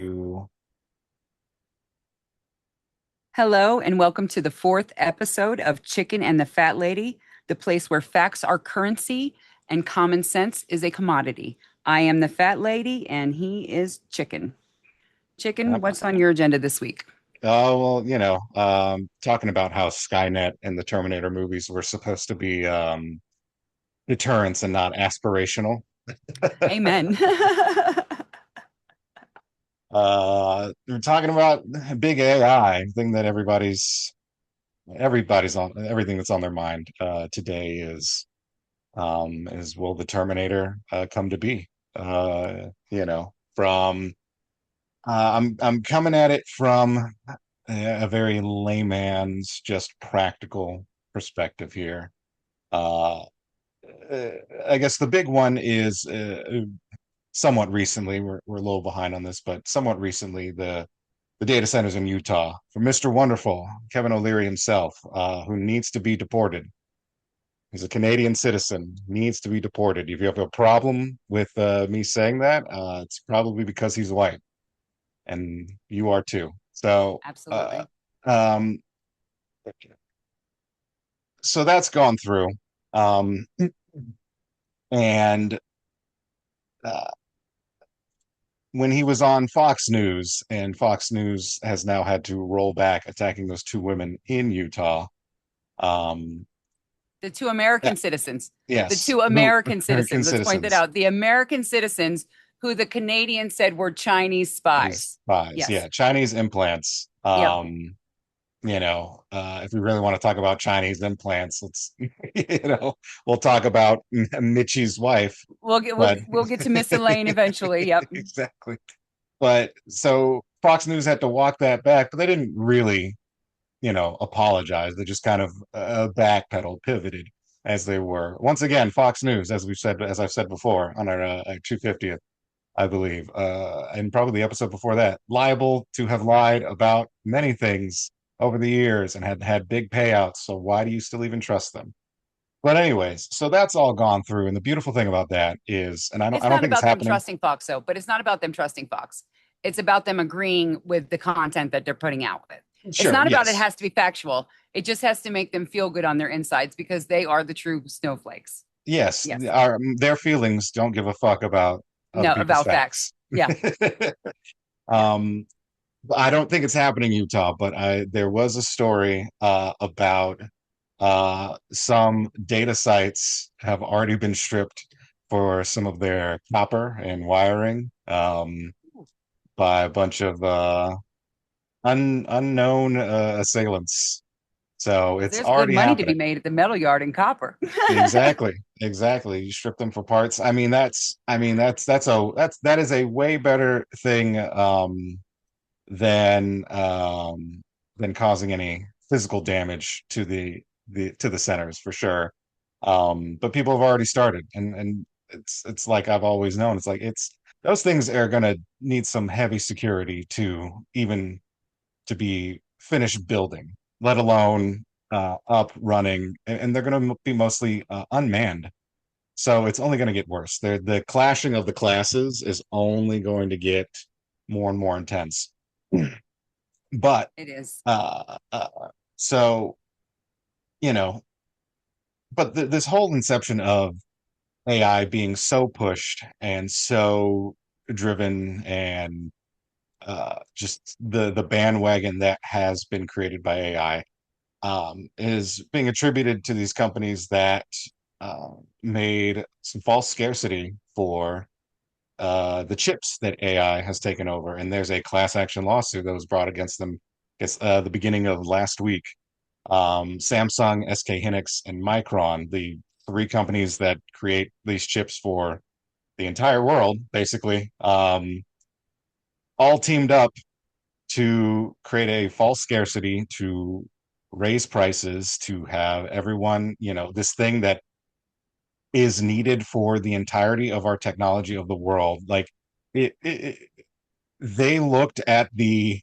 to Hello, and welcome to the fourth episode of Chicken and the Fat Lady, the place where facts are currency and common sense is a commodity. I am the Fat Lady, and he is Chicken. Chicken, yep. what's on your agenda this week? Talking about how Skynet and the Terminator movies were supposed to be deterrence and not aspirational. Amen. We're talking about big AI thing that everybody's on everything that's on their mind today is will the Terminator come to be? From I'm coming at it from a very layman's, just practical perspective here. Uh, uh, I guess the big one is somewhat recently. We're a little behind on this, but somewhat recently, the data centers in Utah for Mr. Wonderful, Kevin O'Leary himself, who needs to be deported. He's a Canadian citizen, needs to be deported. If you have a problem with me saying that, it's probably because he's white, and you are too. So, uh, Absolutely. um, so that's gone through. Um, and uh, when he was on Fox News, and Fox News has now had to roll back attacking those two women in Utah. Um, The two yeah, American citizens, the yes, two who American American citizens, let's point that citizens. out. The American citizens who the Canadians said were Chinese These spies. spies, Yes. yeah, Chinese implants. Yep. If we really want to talk about Chinese implants, let's, we'll talk about Mitchie's wife, We'll get we'll but we'll get to Miss Elaine eventually. Yep. exactly. But so Fox News had to walk that back, but they didn't really, apologize. They just kind of backpedaled, pivoted as they were. Once again, Fox News, as I've said before on our 250th, I believe, and probably the episode before that, liable to have lied about many things over the years and had big payouts. So why do you still even trust them? But anyways, so that's all gone through, and the beautiful thing about that is, and It's I don't not think it's about them happening. trusting Fox, though, but it's not about them trusting Fox. It's about them agreeing with the content that they're putting out with. It's Sure, not about it yes, has to be factual. It just has to make them feel good on their insides because they are the true snowflakes. yes, Yes. their feelings don't give a fuck about other No, people's about facts. facts. Yeah. Yeah. um, I don't think it's happening in Utah, but there was a story about some data sites have already been stripped for some of their copper and wiring by a bunch of unknown assailants. So Because it's there's good already money to be happening. made at the metal yard in copper. Exactly. Exactly. You strip them for parts. That is a way better thing than than causing any physical damage to the centers for sure. But people have already started, and it's like I've always known. It's like it's those things are gonna need some heavy security to even to be finished building, let alone up running, and they're gonna be mostly unmanned. So it's only going to get worse. The clashing of the classes is only going to get more and more intense. But It is. uh, uh, so you know, but this whole inception of AI being so pushed and so driven, and just the bandwagon that has been created by AI is being attributed to these companies that made some false scarcity for the chips that AI has taken over. And there's a class action lawsuit that was brought against them. It's the beginning of last week. Samsung, SK Hynix, and Micron, the three companies that create these chips for the entire world, basically, all teamed up to create a false scarcity, to raise prices, to have everyone, this thing that is needed for the entirety of our technology of the world. Like it they looked at the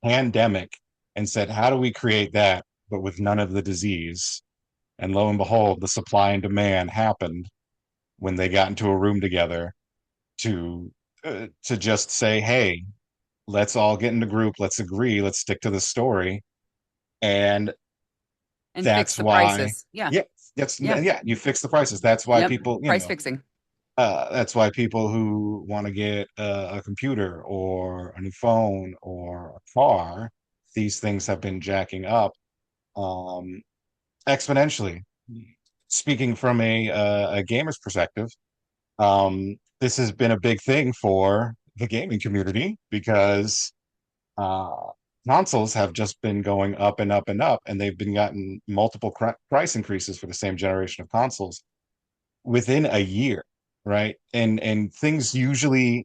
pandemic and said, how do we create that, but with none of the disease? And lo and behold, the supply and demand happened when they got into a room together to just say, hey, let's all get in a group, let's agree, let's stick to the story. And And fix that's the why, prices. Yeah. yeah, Yeah. yeah, you fix the prices. That's why Yep. people, Price fixing. that's why people who want to get a computer or a new phone or a car, these things have been jacking up um, exponentially. Speaking from a gamer's perspective, this has been a big thing for the gaming community because uh, consoles have just been going up and up and up, and they've been gotten multiple price increases for the same generation of consoles within a year, right? And things usually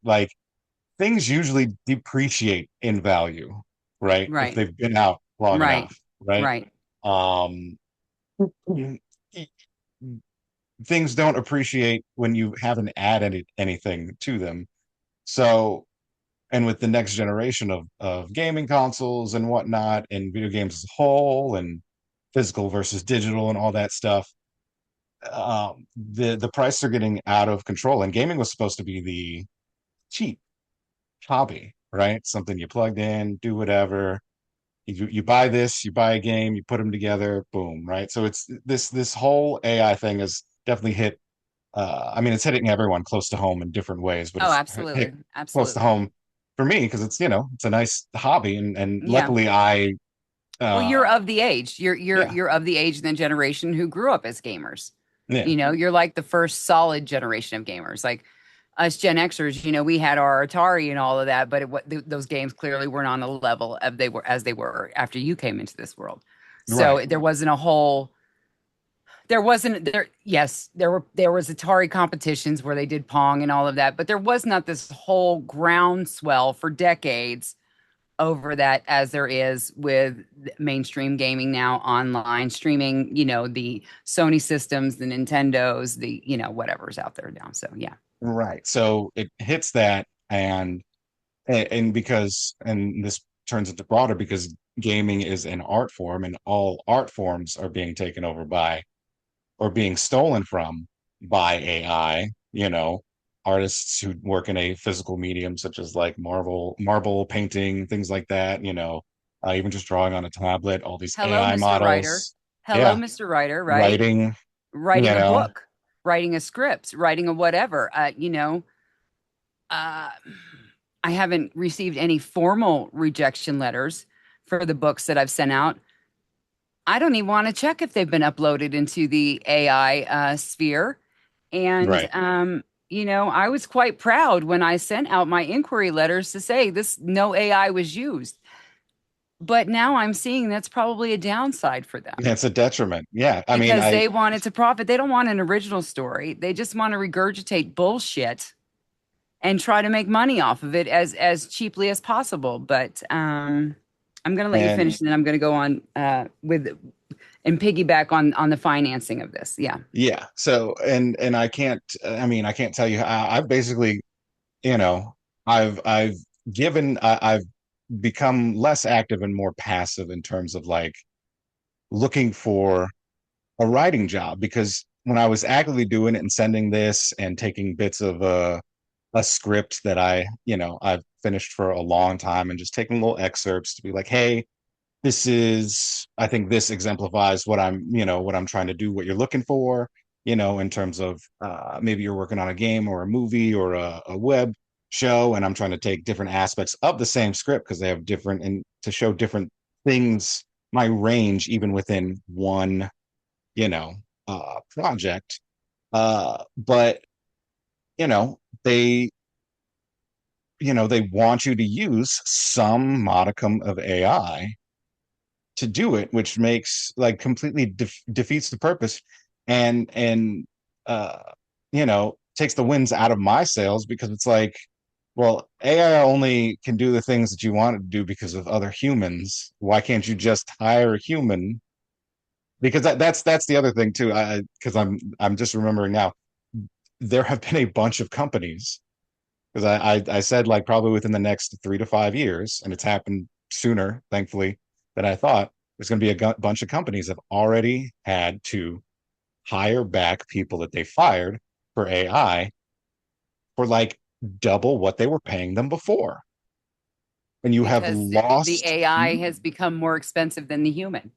depreciate in value, right? If Right. they've been out long Right. enough, right? Right. Um, things don't appreciate when you haven't added anything to them. So, and with the next generation of gaming consoles and whatnot, and video games as a whole, and physical versus digital and all that stuff, the prices are getting out of control. And gaming was supposed to be the cheap hobby, right? Something you plugged in, do whatever. You buy this, you buy a game, you put them together, boom, right? So it's this whole AI thing has definitely hit. I mean, it's hitting everyone close to home in different ways, but Oh, it's hit absolutely. close to Absolutely. home for me because it's it's a nice hobby, and Yeah. luckily I Well, you're uh of the age. yeah You're of the age and the generation who grew up as gamers. yeah You're like the first solid generation of gamers. Like us Gen Xers, we had our Atari and all of that, but those games clearly weren't on the level of they were as they were after you came into this world. right So there wasn't there. Yes, there was Atari competitions where they did Pong and all of that, but there was not this whole groundswell for decades over that as there is with mainstream gaming now, online streaming, the Sony systems, the Nintendos, the, whatever's out there now. So yeah. right. So it hits that, and because and this turns into broader because gaming is an art form, and all art forms are being taken over by or being stolen from by AI, artists who work in a physical medium such as like marble painting, things like that, even just drawing on a tablet, all these Hello, AI Mr. Writer. models. Hello, Yeah, Mr. Writer, right? writing, you Writing a know, book, writing a script, writing a whatever. Uh, I haven't received any formal rejection letters for the books that I've sent out. I don't even want to check if they've been uploaded into the AI sphere. And, right. I was quite proud when I sent out my inquiry letters to say this no AI was used. But now I'm seeing that's probably a downside for them It's a detriment. Yeah. I mean, because they wanted to profit. They don't want an original story. They just want to regurgitate bullshit and try to make money off of it as cheaply as possible. But I'm going to let you and finish, and then I'm going to go on with and piggyback on the financing of this. Yeah. yeah. So, and I mean, I can't tell you how I've basically, you know, I've I've become less active and more passive in terms of like looking for a writing job because when I was actively doing it and sending this and taking bits of a script that I've finished for a long time and just taking little excerpts to be like, hey, I think this exemplifies what I'm trying to do, what you're looking for, in terms of maybe you're working on a game or a movie or a web show, and I'm trying to take different aspects of the same script because they have different and to show different things, my range, even within one, you know, project. But you know, they they want you to use some modicum of AI to do it, which makes like completely defeats the purpose and uh takes the wins out of my sales because it's like, well, AI only can do the things that you want it to do because of other humans. Why can't you just hire a human? Because that's the other thing too. I because I'm just remembering now, there have been a bunch of companies because I said like probably within the next 3 to 5 years, and it's happened sooner, thankfully, than I thought. There's going to be a bunch of companies that have already had to hire back people that they fired for AI for like double what they were paying them before. and you have because the lost AI has human become more expensive than the human.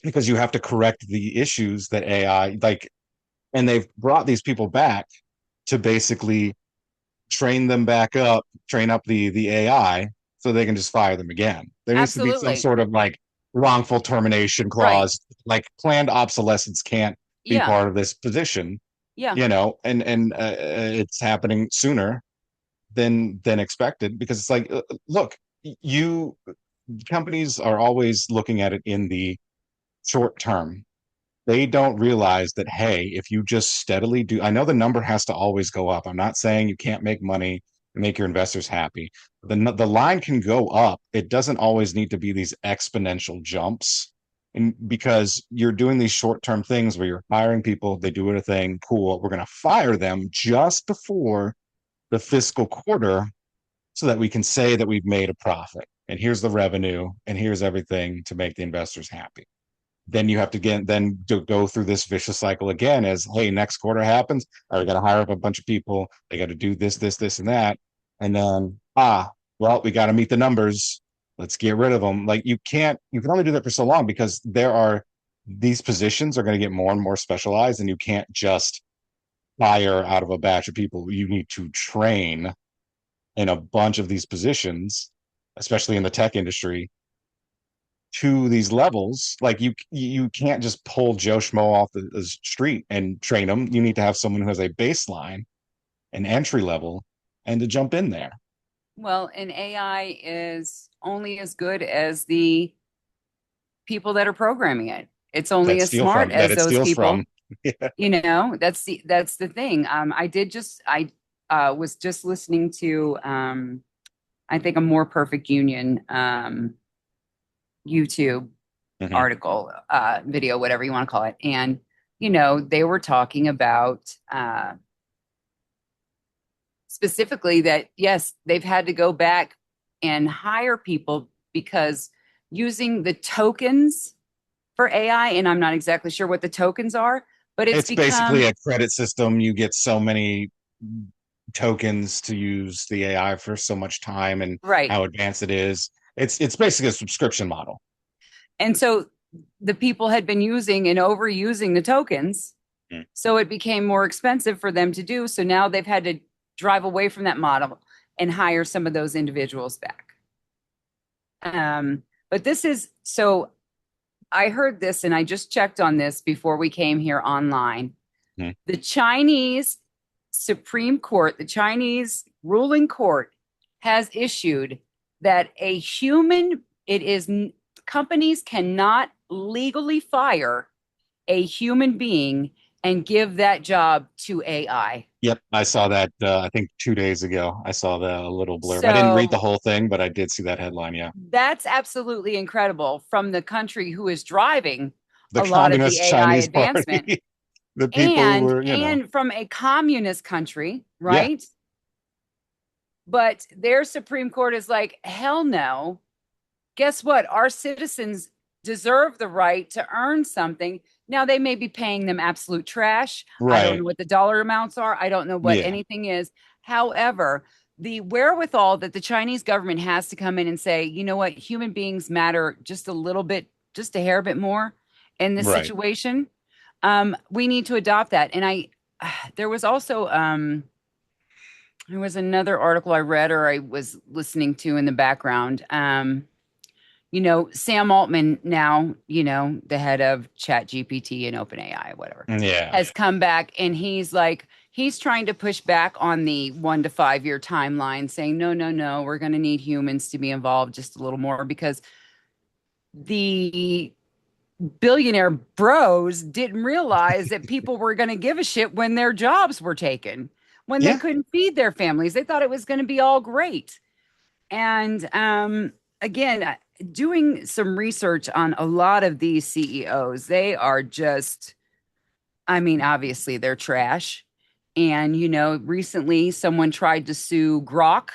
because you have to correct the issues that AI like, and they've brought these people back to basically train them back up, train up the AI so they can just fire them again. There needs to be some Absolutely. sort of like wrongful termination Right. clause, like planned obsolescence can't be Yeah. part of this position, Yeah. it's happening sooner than expected because it's like, look, you companies are always looking at it in the short term. They don't realize that, hey, if you just steadily do, I know the number has to always go up. I'm not saying you can't make money and make your investors happy. The line can go up. It doesn't always need to be these exponential jumps. And because you're doing these short-term things where you're hiring people, they do a thing, cool, we're going to fire them just before the fiscal quarter so that we can say that we've made a profit. And here's the revenue, and here's everything to make the investors happy. Then you have to get then to go through this vicious cycle again as, hey, next quarter happens, we got to hire up a bunch of people, they got to do this and that, and then well, we got to meet the numbers, let's get rid of them. Like, you can only do that for so long because these positions are going to get more and more specialized, and you can't just hire out of a batch of people. You need to train in a bunch of these positions, especially in the tech industry, to these levels. Like, you can't just pull Joe Schmo off the street and train them. You need to have someone who has a baseline, an entry level, and to jump in there. Well, and AI is only as good as the people that are programming it. It's only as smart That as it those steals people. from. Yeah. That's the thing. I was just listening to I think a More Perfect Union YouTube Mm-hmm. article, video, whatever you want to call it. And, they were talking about specifically that, yes, they've had to go back and hire people because using the tokens for AI, and I'm not exactly sure what the tokens are, but it's It's basically become a credit system. You get so many tokens to use the AI for so much time and right. how advanced it is. It's basically a subscription model. And so the people had been using and overusing the tokens. Mm. So it became more expensive for them to do. So now they've had to drive away from that model and hire some of those individuals back. But this is so I heard this and I just checked on this before we came here online. Mm. The Chinese Supreme Court, the Chinese ruling court, has issued that companies cannot legally fire a human being and give that job to AI. Yep, I saw that. I think 2 days ago. I saw the little blurb. I didn't read the So whole thing, but I did see that headline. Yeah, that's absolutely incredible from the country who is driving the a lot of the Communist AI Chinese advancement Party, the people who and were, and from a communist country, yeah, right? But their Supreme Court is like, hell no. Guess what? Our citizens deserve the right to earn something. Now, they may be paying them absolute trash. I don't know right, what the dollar amounts are. I don't know what yeah, anything is. However, the wherewithal that the Chinese government has to come in and say, you know what, human beings matter just a little bit, just a hair bit more in this right. situation. We need to adopt that. And there was also, there was another article I read or I was listening to in the background. Sam Altman now, the head of Chat GPT and OpenAI, whatever, Yeah, has come back and he's trying to push back on the 1 to 5 year timeline, saying, no, no, no, we're going to need humans to be involved just a little more because the billionaire bros didn't realize that people were going to give a shit when their jobs were taken, when they yeah. couldn't feed their families. They thought it was going to be all great. And again, doing some research on a lot of these CEOs, they are just, I mean, obviously they're trash. And, recently someone tried to sue Grok,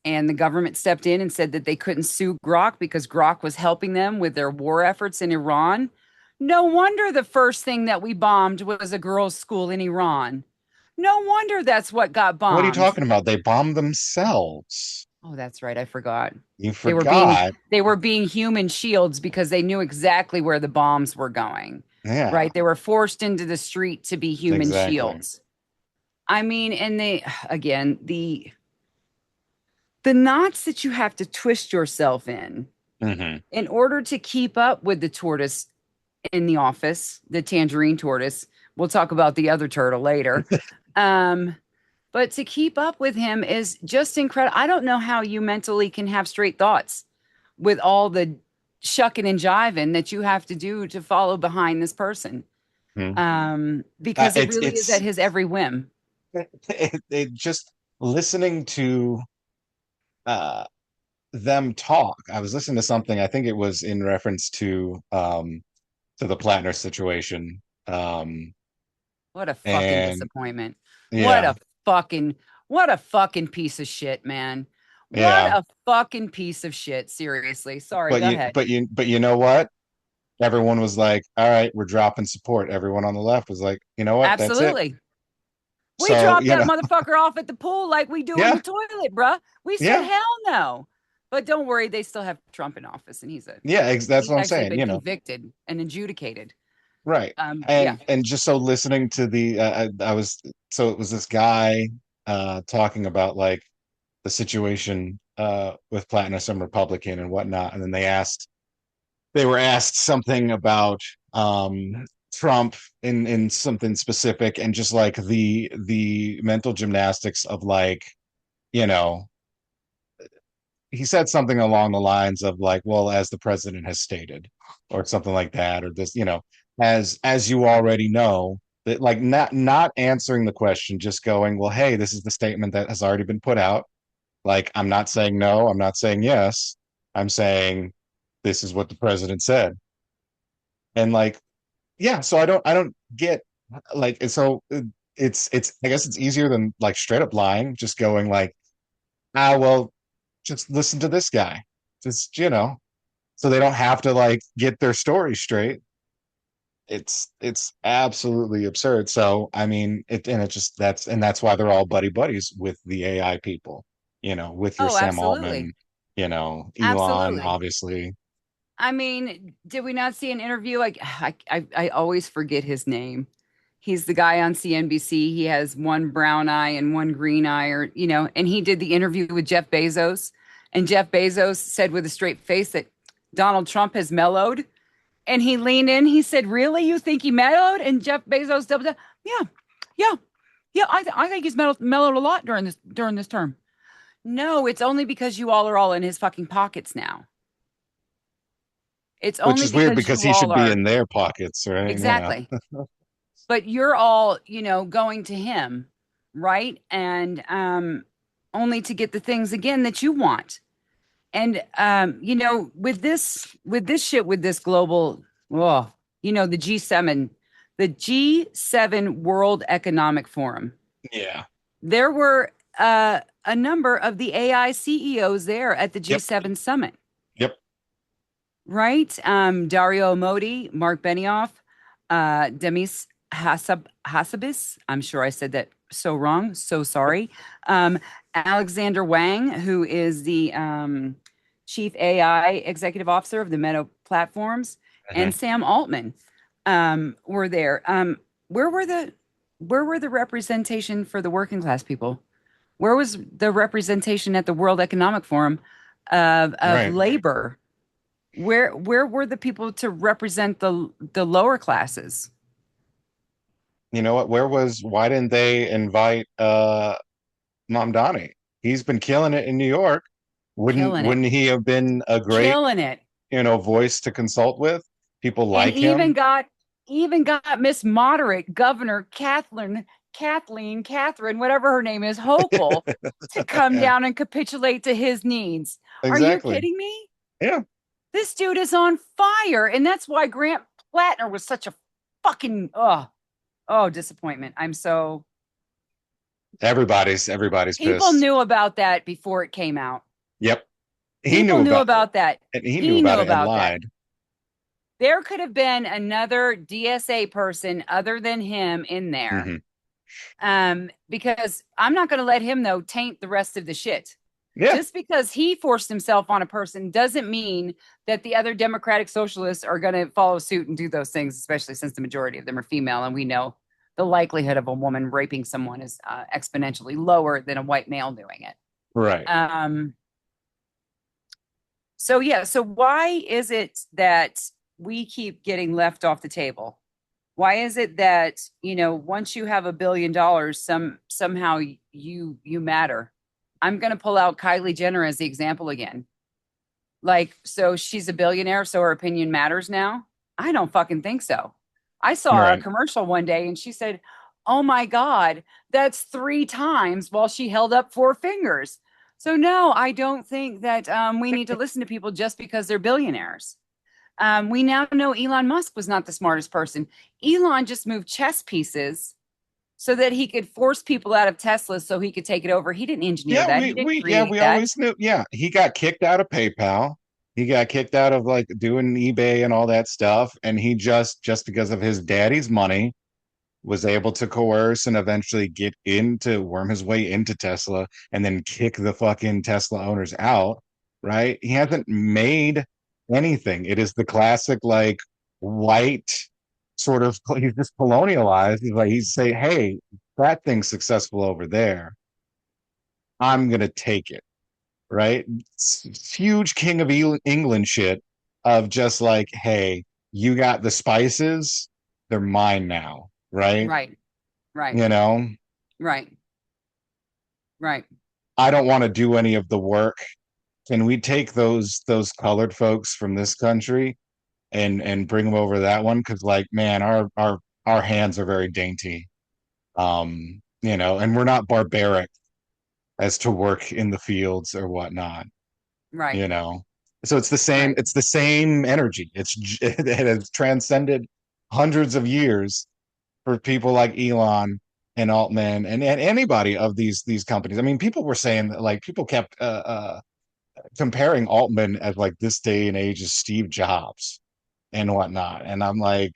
and the government stepped in and said that they couldn't sue Grok because Grok was helping them with their war efforts in Iran. No wonder the first thing that we bombed was a girls' school in Iran. No wonder that's what got What are you bombed. talking about? They bombed themselves. Oh, that's right. I forgot. You They were being forgot. they were being human shields because they knew exactly where the bombs were going. Yeah, Right? They were forced into the street to be human exactly. shields. I mean, and they again, the knots that you have to twist yourself Hmm. in order to keep up with the tortoise in the office, the tangerine tortoise. We'll talk about the other turtle later. Um, but to keep up with him is just incredible. I don't know how you mentally can have straight thoughts with all the shucking and jiving that you have to do to follow behind this person. Hmm. Because it It's really is at his every whim. it just listening to uh them talk. I was listening to something, I think it was in reference to the Plattner situation. What a fucking And disappointment. What yeah, a fucking what a fucking piece of shit, man. What yeah. a fucking piece of shit. Seriously. Sorry, But go you ahead. know what? Everyone was like, all right, we're dropping support. Everyone on the left was like, you know what? That's it. Absolutely. We So, dropped that motherfucker off at the pool like we do in yeah, the toilet, bruh. We said yeah, hell no. But don't worry, they still have Trump in office and yeah, that's he's what I'm actually saying, been convicted and adjudicated. right. Yeah. And just so listening to I was, so it was this guy talking about like the situation with Platinum, some Republican and whatnot, and then they were asked something about Trump in something specific, and just like the mental gymnastics of like, you know, he said something along the lines of like, well, as the president has stated, or something like that, or this, as you already know, that like not answering the question, just going, well, hey, this is the statement that has already been put out. Like, I'm not saying no, I'm not saying yes, I'm saying this is what the president said. And like, yeah, so I don't get like, so it's I guess it's easier than like straight up lying, just going like, well, just listen to this guy, just, so they don't have to like get their story straight. It's absolutely absurd. So I mean, it just, that's why they're all buddy buddies with the AI people, with your Oh, Sam absolutely. Altman, Elon, Absolutely. obviously. I mean, did we not see an interview? Like, I always forget his name. He's the guy on CNBC. He has one brown eye and one green eye, and he did the interview with Jeff Bezos. And Jeff Bezos said with a straight face that Donald Trump has mellowed. And he leaned in. He said, "Really? You think he mellowed?" And Jeff Bezos doubled down. Yeah, yeah, yeah. I think he's mellowed a lot during this term. No, it's only because you all are all in his fucking pockets now. It's Which only is weird because because you he all should be are in their pockets, right? exactly. But you're all, going to him, right? And only to get the things again that you want. And with this shit, with this global, oh, the G7 World Economic Forum. Yeah. There were a number of the AI CEOs there at the Yep. G7 summit, Yep. right? Dario Modi, Mark Benioff, Demis Hassabis. I'm sure I said that so wrong. So sorry. Um, Alexander Wang, who is the chief AI executive officer of the Meta Platforms, Mhm. and Sam Altman were there. Where were the representation for the working class people? Where was the representation at the World Economic Forum of Right. labor? Where were the people to represent the lower classes? You know what? Why didn't they invite Mamdani? He's been killing it in New York. Wouldn't Killing it, wouldn't he have been a great, killing it, voice to consult with? People and like even him. got Miss Moderate Governor Catherine, whatever her name is, Hochul, to come down and capitulate to his needs. Are you Exactly. kidding me? Yeah. This dude is on fire, and that's why Grant Plattner was such a fucking disappointment. I'm so Everybody's people pissed. knew about that before it came out. Yep. He People knew knew about it. about that. And he knew He about knew it and about that. lied. There could have been another DSA person other than him in there. Hmm. Because I'm not going to let him though taint the rest of the shit. Yeah, Just because he forced himself on a person doesn't mean that the other democratic socialists are going to follow suit and do those things, especially since the majority of them are female. And we know the likelihood of a woman raping someone is exponentially lower than a white male doing it. right. So yeah, so why is it that we keep getting left off the table? Why is it that, once you have $1 billion, somehow you matter? I'm going to pull out Kylie Jenner as the example again. Like, so she's a billionaire, so her opinion matters now? I don't fucking think so. I saw a Right. commercial one day and she said, "Oh my God, that's 3 times," while she held up 4 fingers. So, no, I don't think that we need to listen to people just because they're billionaires. We now know Elon Musk was not the smartest person. Elon just moved chess pieces so that he could force people out of Tesla so he could take it over. He didn't engineer Yeah, that. He didn't yeah, create we that. always knew. Yeah, he got kicked out of PayPal. He got kicked out of like doing eBay and all that stuff, and he just because of his daddy's money was able to coerce and eventually get into worm his way into Tesla and then kick the fucking Tesla owners out, right? He hasn't made anything. It is the classic like white sort of he's just colonialized. He's like he's say, hey, that thing's successful over there. I'm gonna take it, right? Huge king of England shit of just like, hey, you got the spices, they're mine now, right? Right, right, You know, right, right. I don't want to do any of the work. Can we take those colored folks from this country and bring them over to that one? Because like, man, our hands are very dainty. And we're not barbaric as to work in the fields or whatnot, Right, you know. So right. it's the same energy. It has transcended hundreds of years for people like Elon and Altman and anybody of these companies. I mean, people were saying that like people kept comparing Altman as like this day and age as Steve Jobs and whatnot. And I'm like,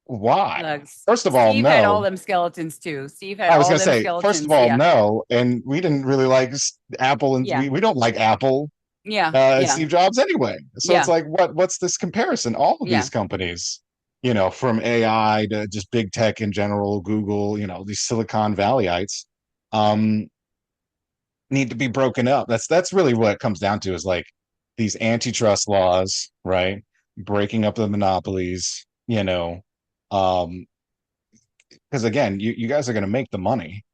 why? Look, First of all, Steve had all no. them skeletons too. Steve had I was all gonna them say, first of skeletons. all, Yeah, no. And we didn't really like Apple, and yeah, we don't like Apple yeah, yeah, Steve Jobs anyway. So it's yeah, like, what's this comparison? All of yeah. these companies, from AI to just big tech in general, Google, these Silicon Valleyites, um, need to be broken up. That's really what it comes down to is like these antitrust laws, right? Breaking up the monopolies, because again, you guys are going to make the money.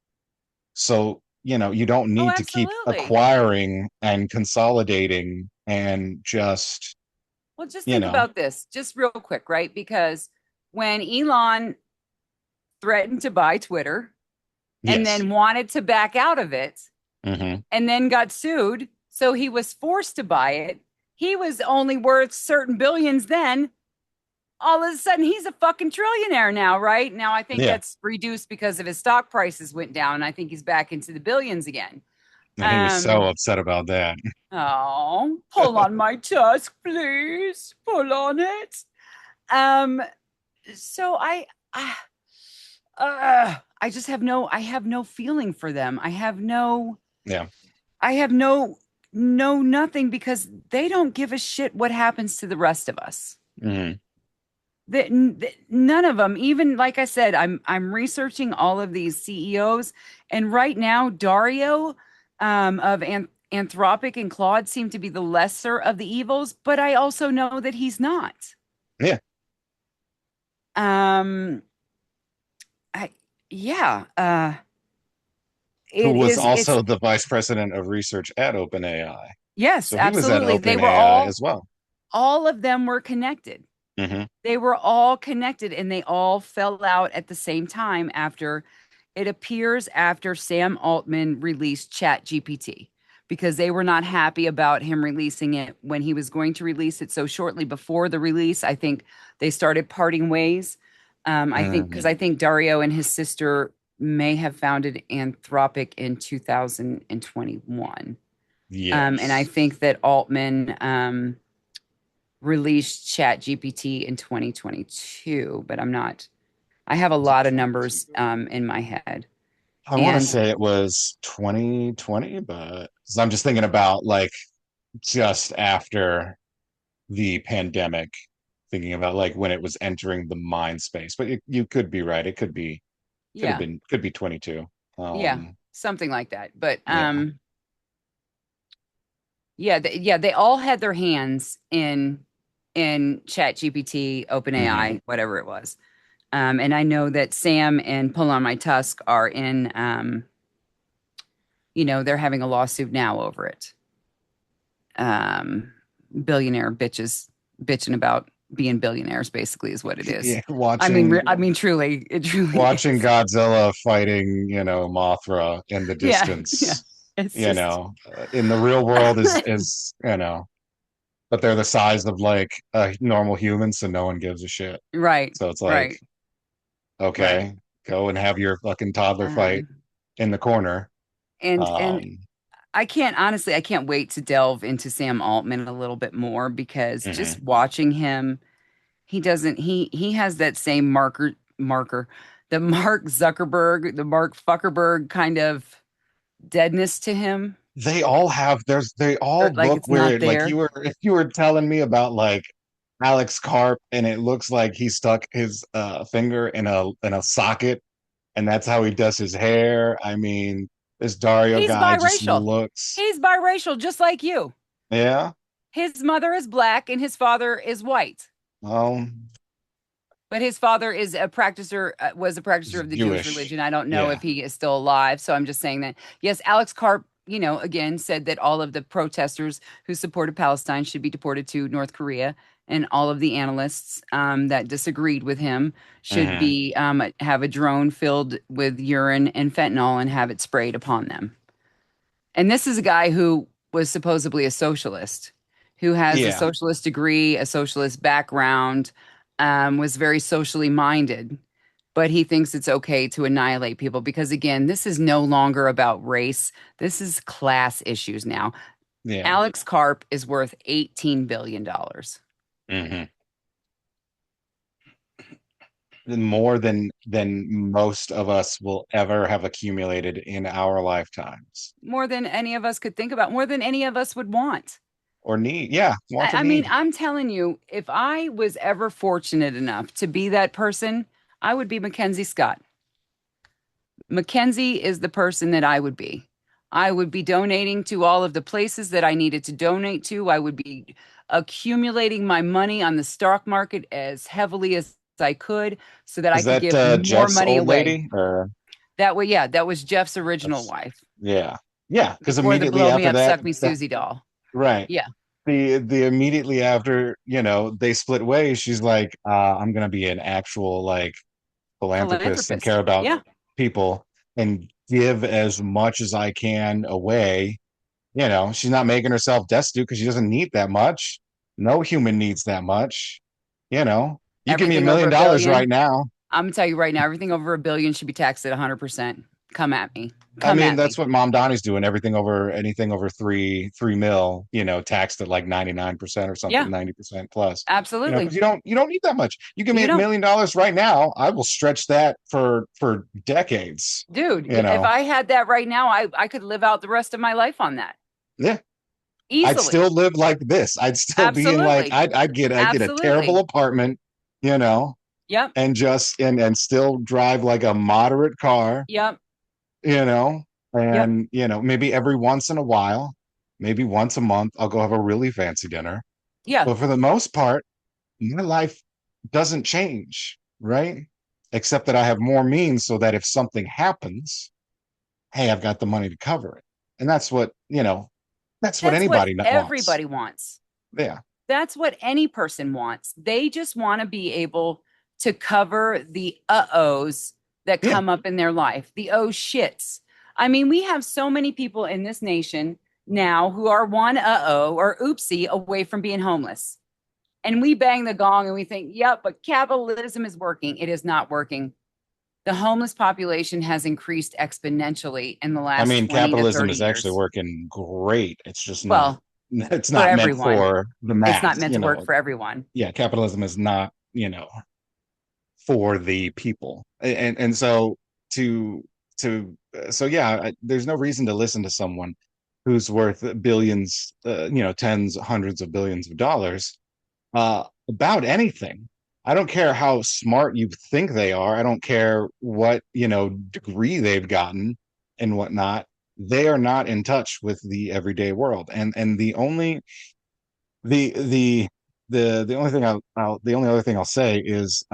So, you don't Oh, need to keep absolutely. acquiring and consolidating and just, Well, just you think know, about this, just real quick, right? Because when Elon threatened to buy Twitter and yes. then wanted to back out of it Hmm. and then got sued, so he was forced to buy it. He was only worth certain billions then. All of a sudden, he's a fucking trillionaire now, right? Now, I think Yeah. that's reduced because of his stock prices went down. And I think he's back into the billions again. And he was so Um, upset about that. oh, pull on my tusk, please. Pull on it. Um, so I, I just I have no feeling for them. Yeah. I have no nothing because they don't give a shit what happens to the rest of us. Hmm. None of them, even like I said, I'm researching all of these CEOs, and right now Dario of Anthropic and Claude seem to be the lesser of the evils, but I also know that he's not. Yeah. Um, I yeah, Who it was is. It's also the vice president of research at OpenAI. Yes, So he was at absolutely. They were OpenAI as well. all of them were connected. Hmm. They were all connected and they all fell out at the same time after it appears after Sam Altman released ChatGPT because they were not happy about him releasing it when he was going to release it. So shortly before the release, I think they started parting ways. I think because Hmm. I think Dario and his sister may have founded Anthropic in 2021. And I Yes. think that Altman released ChatGPT in 2022, but I'm not. I have a lot of numbers in my head. I want to And say it was 2020, but 'cause I'm just thinking about like just after the pandemic, thinking about like when it was entering the mind space. But you could be right. It yeah, could be 22. yeah, Um, something like that. But yeah. yeah, yeah, they all had their hands in Chat GPT, Hmm. OpenAI, whatever it was. And I know that Sam and Pull on My Tusk are in, they're having a lawsuit now over it. Um, Billionaire bitches bitching about being billionaires, basically, is what it is. Yeah, I mean, truly, it truly watching is. Godzilla fighting, Mothra in the Yeah, yeah. distance, It's just in the real world is, but they're the size of like a normal human, so no one gives a shit. right, So it's like, right, right. okay, go and have your fucking toddler fight Um, in the corner. and Um, I can't wait to delve into Sam Altman a little bit more because just mhm. watching him, he has that same marker, the Mark Zuckerberg, the Mark Fuckerberg kind of deadness to him. They all have they Or all like look it's not weird. Like there. you were telling me about like Alex Karp, and it looks like he stuck his finger in a socket, and that's how he does his hair. I mean, this Dario He's guy just biracial. looks, He's biracial, just like you. yeah. His mother is black and his father is white. Um, But his father is a practicer, was a practicer he's of the Jewish Jewish. religion. I don't know Yeah. if he is still alive. So I'm just saying that, yes, Alex Karp, again, said that all of the protesters who supported Palestine should be deported to North Korea. And all of the analysts that disagreed with him should Hmm. be have a drone filled with urine and fentanyl and have it sprayed upon them. And this is a guy who was supposedly a socialist, who has a Yeah. socialist degree, a socialist background, was very socially minded. But he thinks it's okay to annihilate people because, again, this is no longer about race. This is class issues now. Yeah. Alex Karp is worth $18 billion. dollars. Hmm. More than most of us will ever have accumulated in our lifetimes More than any of us could think about, more than any of us would want. or need. Yeah, want or I mean, need. I'm telling you, if I was ever fortunate enough to be that person, I would be Mackenzie Scott. Mackenzie is the person that I would be. I would be donating to all of the places that I needed to donate to. I would be accumulating my money on the stock market as heavily as I could so that I Is could that give more Jeff's money old away. lady or That way, yeah, that was Jeff's original that's wife yeah. Yeah, because before the immediately blow me after up, that, suck me Susie doll. right. Yeah, The immediately after, they split ways, she's like, I'm gonna be an actual like philanthropist and philanthropist. care about Yeah, people and give as much as I can away. She's not making herself destitute because she doesn't need that much. No human needs that much. You know, you give me a everything over million a dollars right billion. now. I'm gonna tell you right now, everything over a billion should be taxed at 100%. Come at me. I Come mean, at that's me. what Mom Donnie's doing. Anything over three mil, taxed at like 99% or something, Yeah, 90% plus. absolutely. Because you don't need that much. You give me You a don't. million dollars right now, I will stretch that for decades. Dude, You if know, I had that right now, I could live out the rest of my life on that yeah. I'd easily. still live like this. I'd still be in like Absolutely. I'd get a terrible Absolutely. apartment, you know, Yep. and just and still drive like a moderate car, Yep. you know, Yep. and maybe every once in a while, maybe once a month, I'll go have a really fancy dinner. Yeah. But for the most part, my life doesn't change, right? Except that I have more means so that if something happens, hey, I've got the money to cover it. And that's what That's what anybody wants. everybody wants. Yeah. That's what any person wants. They just want to be able to cover the uh-ohs that Yeah. come up in their life, the oh shits. I mean, we have so many people in this nation now who are one uh-oh or oopsie away from being homeless. And we bang the gong and we think, yep, but capitalism is working. It is not working. The homeless population has increased exponentially in the I last mean, 20 to capitalism 30 is actually years. working great. It's just not, Well, it's for not meant everyone, for the it's not mass, meant to work for everyone. Yeah, capitalism is not, for the people. And so to so yeah, there's no reason to listen to someone who's worth billions, tens, hundreds of billions of dollars about anything. I don't care how smart you think they are. I don't care what, degree they've gotten and whatnot. They are not in touch with the everyday world. And the the only thing the only other thing I'll say is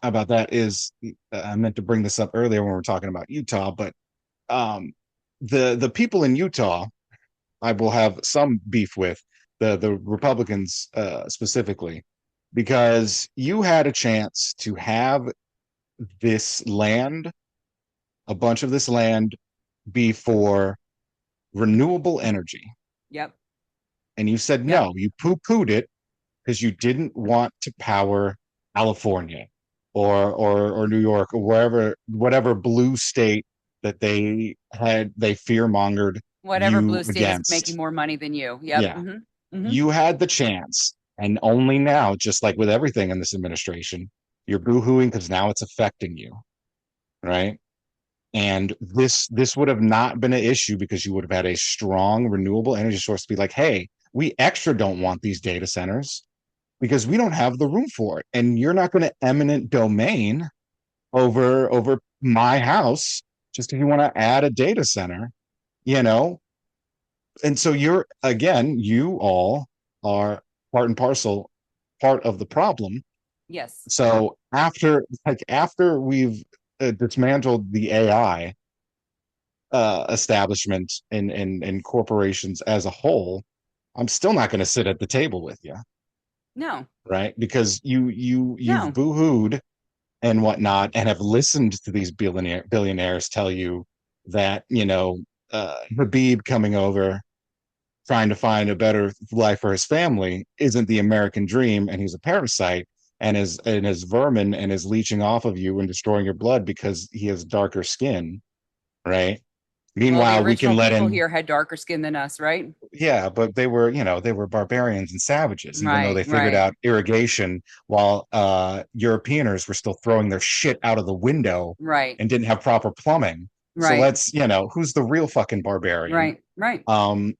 about that is I meant to bring this up earlier when we were talking about Utah, but um the people in Utah I will have some beef with the Republicans specifically because you had a chance to have this land, a bunch of this land, be for renewable energy, Yep. and you said Yep. no. You poo-pooed it because you didn't want to power California or New York or whatever blue state that they fear mongered Whatever you blue state is making against. more money than you. Yep. Yeah, Hmm. you had the chance, and only now, just like with everything in this administration, you're boohooing because now it's affecting you, right? And this would have not been an issue because you would have had a strong renewable energy source to be like, hey, we extra don't want these data centers because we don't have the room for it. And you're not going to eminent domain over my house just if you want to add a data center, you know? And so you all are part and parcel part of the problem. Yes. So after we've dismantled the AI establishment and corporations as a whole, I'm still not going to sit at the table with you, No. right? Because you've No. boohooed and whatnot, and have listened to these billionaires tell you that Habib coming over trying to find a better life for his family isn't the American dream, and he's a parasite and is vermin and is leeching off of you and destroying your blood because he has darker skin, right? Well, the Meanwhile, we can original let people in, here had darker skin than us, right? yeah, but they were barbarians and savages, even though Right. they figured Right. out irrigation while Europeaners were still throwing their shit out of the window Right. and didn't have proper plumbing. So Right. who's the real fucking barbarian? Right. Right. Um,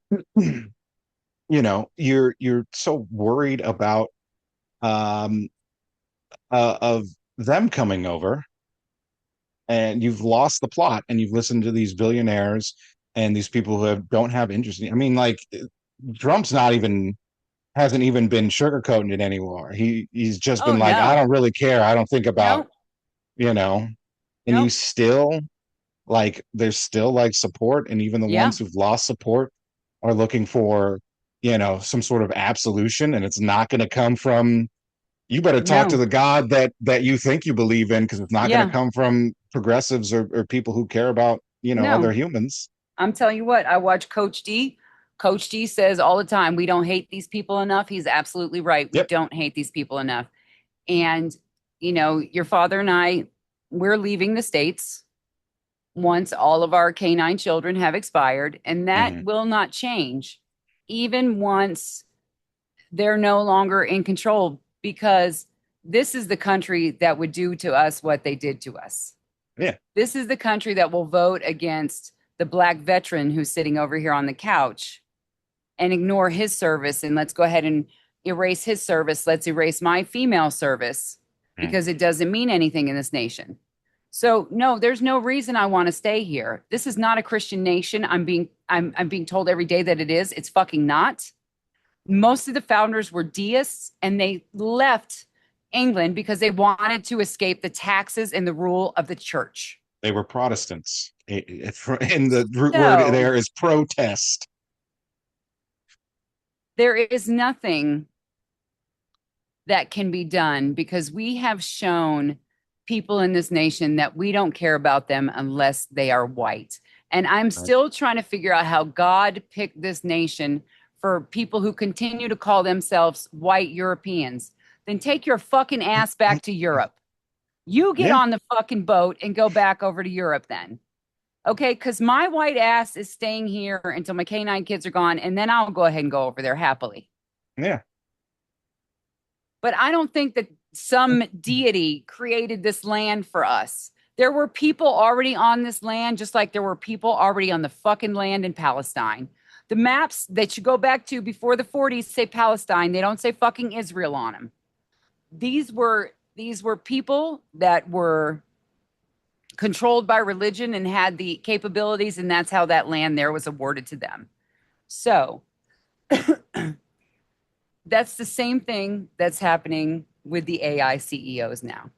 you're so worried about um of them coming over, and you've lost the plot, and you've listened to these billionaires and these people who don't have interest in. I mean, like Trump's not even hasn't even been sugarcoating it anymore. He's just Oh been like, I no. don't really care. I don't think about, No. you know, and you Nope. still like there's still like support, and even the Yeah. ones who've lost support are looking for, some sort of absolution, and it's not going to come from you better talk to No. the God that you think you believe in, because it's not going to Yeah. come from progressives or people who care about, other No. humans. I'm telling you what, I watch Coach D. Coach D says all the time, we don't hate these people enough. He's absolutely right. We Yep. don't hate these people enough. And, your father and I, we're leaving the States once all of our canine children have expired, and that Hmm. will not change even once they're no longer in control, because this is the country that would do to us what they did to us. Yeah. This is the country that will vote against the black veteran who's sitting over here on the couch and ignore his service. And let's go ahead and erase his service. Let's erase my female service Mm. because it doesn't mean anything in this nation. So no, there's no reason I want to stay here. This is not a Christian nation. I'm being told every day that it is. It's fucking not. Most of the founders were deists, and they left England because they wanted to escape the taxes and the rule of the church. They were Protestants. And the root word So there is protest. there is nothing that can be done because we have shown people in this nation that we don't care about them unless they are white. And I'm Right. still trying to figure out how God picked this nation for people who continue to call themselves white Europeans. Then take your fucking ass back to Europe. You get Yeah. on the fucking boat and go back over to Europe then. Okay, because my white ass is staying here until my canine kids are gone, and then I'll go ahead and go over there happily. Yeah. But I don't think that some deity created this land for us. There were people already on this land, just like there were people already on the fucking land in Palestine. The maps that you go back to before the 40s say Palestine. They don't say fucking Israel on them. These were people that were controlled by religion and had the capabilities, and that's how that land there was awarded to them. So that's the same thing that's happening with the AI CEOs now.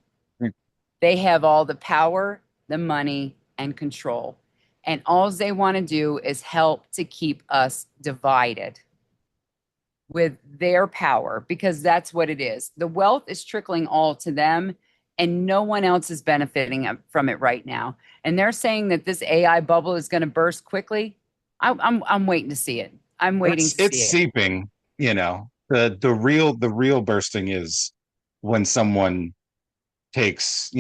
They have all the power, the money, and control. And all they want to do is help to keep us divided with their power because that's what it is. The wealth is trickling all to them, and no one else is benefiting from it right now. And they're saying that this AI bubble is going to burst quickly. I'm waiting to see it. I'm waiting to It's see it. seeping, you know. The real bursting is when someone takes,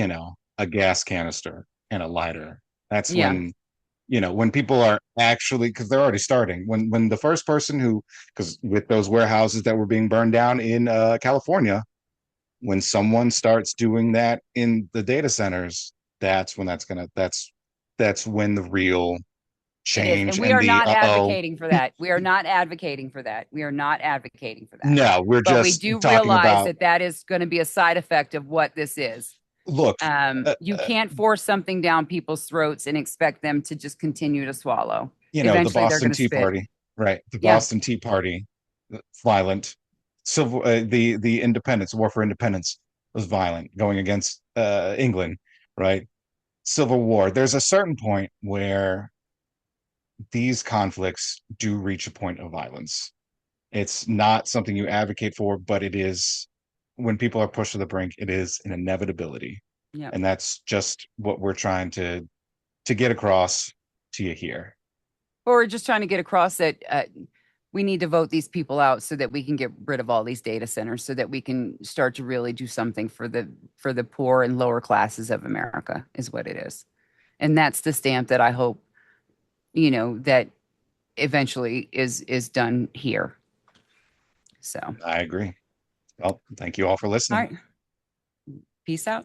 a gas canister and a lighter. That's Yeah. when, when people are actually, because they're already starting. When the first person who, because with those warehouses that were being burned down in California, when someone starts doing that in the data centers, that's when the real It is. And change we and are the not uh-oh. advocating for that. We are not advocating for that. We are not advocating for that. No, we're But we just do talking realize about, that that is going to be a side effect of what this is. look, You can't force something down people's throats and expect them to just continue to swallow. the Eventually, they're Boston going to Tea spit. Party, right? The Yeah. Boston Tea Party, violent. Civil, the independence, war for independence was violent, going against England, right? Civil War. There's a certain point where these conflicts do reach a point of violence. It's not something you advocate for, but it is when people are pushed to the brink, it is an inevitability. Yeah. And that's just what we're trying to get across to you here. Or we're just trying to get across that we need to vote these people out so that we can get rid of all these data centers so that we can start to really do something for the poor and lower classes of America is what it is. And that's the stamp that I hope, that eventually is done here. So, I agree. Well, thank you all for all listening. right. Peace out.